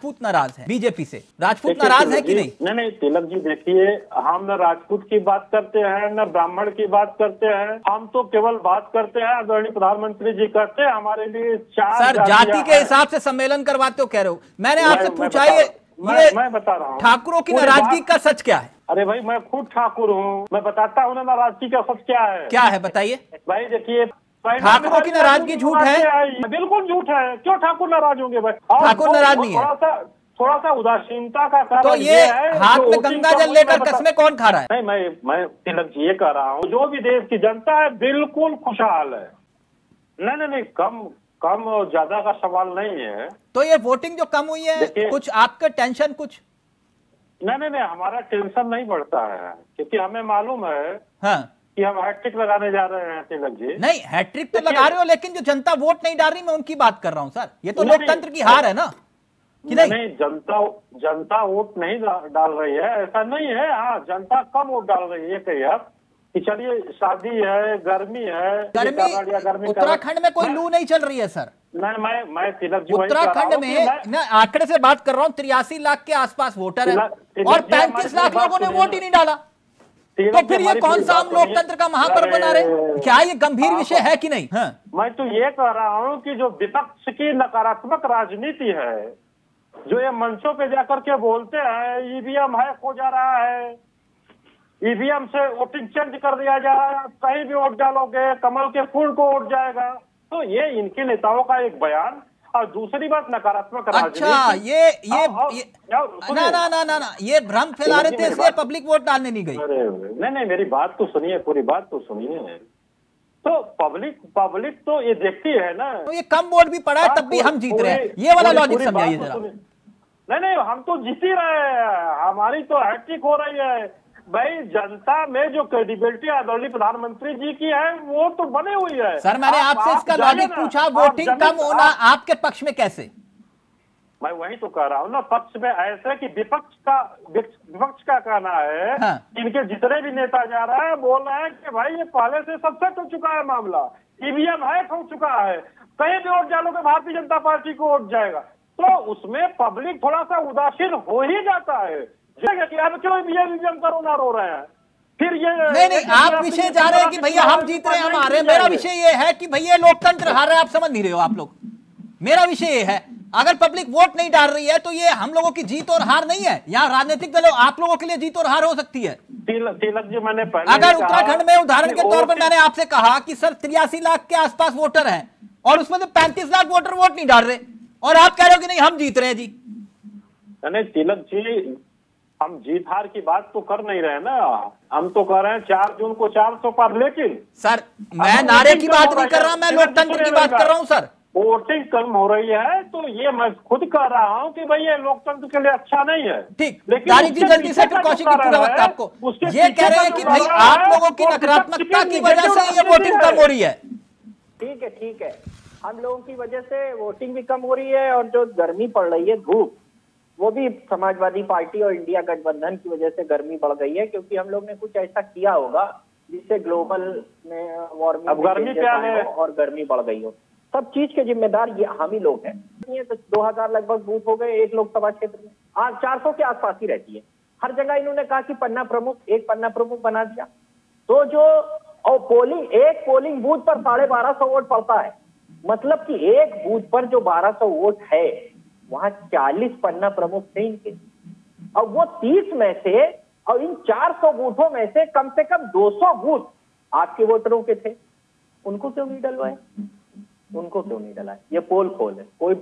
राजपूत नाराज है बीजेपी से। राजपूत नाराज है कि नहीं? नहीं तिलक जी, देखिए हम न राजपूत की बात करते हैं न ब्राह्मण की बात करते हैं, हम तो केवल बात करते हैं आदरणीय प्रधानमंत्री जी करते हैं हमारे लिए चार सर जाति के हिसाब से सम्मेलन करवाते हो कह रहे हो। मैंने आपसे पूछा मैं बता रहा हूँ ठाकुरों की नाराजगी का सच क्या है? अरे भाई मैं खुद ठाकुर हूँ, मैं बताता हूँ ना नाराजगी का सच क्या है। क्या है बताइए। भाई देखिए ठाकुरों की नाराजगी झूठ है? बिल्कुल झूठ है। क्यों ठाकुर नाराज होंगे भाई? ठाकुर नाराज नहीं है। थोड़ा सा उदासीनता का कारण तो ये हाथ में गंगा जल लेकर कस्में कौन खा रहा है? नहीं मैं तिलक जी ये कह रहा हूँ, जो भी देश की जनता है बिल्कुल खुशहाल है। नहीं कम और ज्यादा का सवाल नहीं है। तो ये वोटिंग जो कम हुई है, कुछ आपका टेंशन कुछ? नहीं हमारा टेंशन नहीं बढ़ता है, क्योंकि हमें मालूम है हाँ कि हम हैट्रिक लगाने जा रहे हैं तिलक जी। नहीं हैट्रिक तो लगा रहे हो, लेकिन जो जनता वोट नहीं डाल रही, मैं उनकी बात कर रहा हूं सर। ये तो लोकतंत्र की हार है ना कि नहीं? जनता वोट नहीं डाल रही है ऐसा नहीं है। हाँ जनता कम वोट डाल रही है। कहिए आप कि चलिए शादी है, गर्मी है, गर्मी उत्तराखंड में कोई लू नहीं चल रही है सर। नहीं मैं तिलक जी उत्तराखंड में आंकड़े से बात कर रहा हूँ, 83 लाख के आसपास वोटर है और 35 लाख लोगों ने वोट ही नहीं डाला। तो फिर ये कौन सा हम लोकतंत्र का महापर्व बना रहे? क्या ये गंभीर विषय है कि नहीं? हाँ। मैं तो ये कह रहा हूँ कि जो विपक्ष की नकारात्मक राजनीति है, जो ये मंचों पे जाकर के बोलते हैं ईवीएम हैक हो जा रहा है, ईवीएम से वोटिंग चेंज कर दिया जा रहा है, कहीं भी वोट डालोगे कमल के फूल को वोट जाएगा, तो ये इनके नेताओं का एक बयान। और दूसरी बात नकारात्मक राजनीति। अच्छा ना ये भ्रम फैला रहे थे, इसलिए पब्लिक वोट डालने नहीं गई। नहीं मेरी बात तो सुनिए, पूरी बात तो सुनिए। तो पब्लिक तो ये देखती है ना। तो ये कम वोट भी पड़ा है तब भी हम जीत रहे हैं, ये वाला लॉजिक समझाइए जरा। नहीं हम तो जीत ही रहे हैं, हमारी तो हैट्रिक हो रही है भाई। जनता में जो क्रेडिबिलिटी आदरणीय प्रधानमंत्री जी की है वो तो बनी हुई है। सर मैंने आपसे इसका लॉजिक पूछा, वोटिंग कम होना आपके पक्ष में कैसे? मैं वही तो कह रहा हूँ ना, पक्ष में ऐसे कि विपक्ष का कहना है। हाँ। इनके जितने भी नेता जा रहे हैं बोल रहे हैं कि भाई ये पहले से सब सेट हो चुका है, मामला ईवीएम हैक हो चुका है, कहीं भी वोट डालोगे भारतीय जनता पार्टी को वोट जाएगा। तो उसमें पब्लिक थोड़ा सा उदासीन हो ही जाता है कि अब क्यों ईवीएम करो ना रो रहे हैं। फिर ये नहीं आप विषय जा रहे हैं कि भैया हम जीत रहे हैं, हम हार रहे हैं। मेरा विषय ये है कि भैया लोकतंत्र हार रहा है, आप समझ नहीं रहे हो आप लोग। मेरा विषय ये है, अगर पब्लिक वोट नहीं डाल रही है तो ये हम लोगों की जीत और हार नहीं है। यहाँ राजनीतिक दलों आप लोगों के लिए जीत और हार हो सकती है। तिलक जी मैंने पहले अगर उत्तराखंड में उदाहरण के तौर पर मैंने आपसे कहा कि सर 83 लाख के आसपास वोटर हैं और उसमें से 35 लाख वोटर वोट नहीं डाल रहे, और आप कह रहे हो कि नहीं हम जीत रहे हैं जी। नहीं तिलक जी, हम जीत हार की बात तो कर नहीं रहे ना, हम तो कह रहे हैं 4 जून को 400 पार। लेकिन सर मैं नारे की बात नहीं कर रहा, मैं लोकतंत्र की बात कर रहा हूं सर। वोटिंग कम हो रही है तो ये मैं खुद कह रहा हूं कि भाई ये लोकतंत्र के लिए अच्छा नहीं है। ठीक, तारिक जी जल्दी से फिर कौशिक जी पूरा वक्त आपको ये कह रहे हैं कि भाई आप लोगों की नकारात्मकता की वजह से ये वोटिंग कम हो रही है। ठीक है हम लोगों की वजह से वोटिंग भी कम हो रही है, और जो गर्मी पड़ रही है, धूप, वो भी समाजवादी पार्टी और इंडिया गठबंधन की वजह से गर्मी बढ़ गई है, क्योंकि हम लोग ने कुछ ऐसा किया होगा जिससे ग्लोबल में वार्मिंग गर्मी क्या है और गर्मी बढ़ गई हो। सब चीज के जिम्मेदार ये हम ही लोग हैं। तो 2000 लगभग बूथ हो गए एक लोकसभा क्षेत्र में, आज 400 के आसपास ही रहती है। हर जगह इन्होंने कहा कि पन्ना प्रमुख बना दिया। तो जो और एक पोलिंग बूथ पर 1250 वोट पड़ता है, मतलब कि एक बूथ पर जो 1200 वोट है वहां 40 पन्ना प्रमुख थे इनके, और वो 30 में से, और इन 400 बूथों में से कम 200 बूथ आपके वोटरों के थे। उनको क्यों नहीं डलवाए? ये पोल खोल है, कोई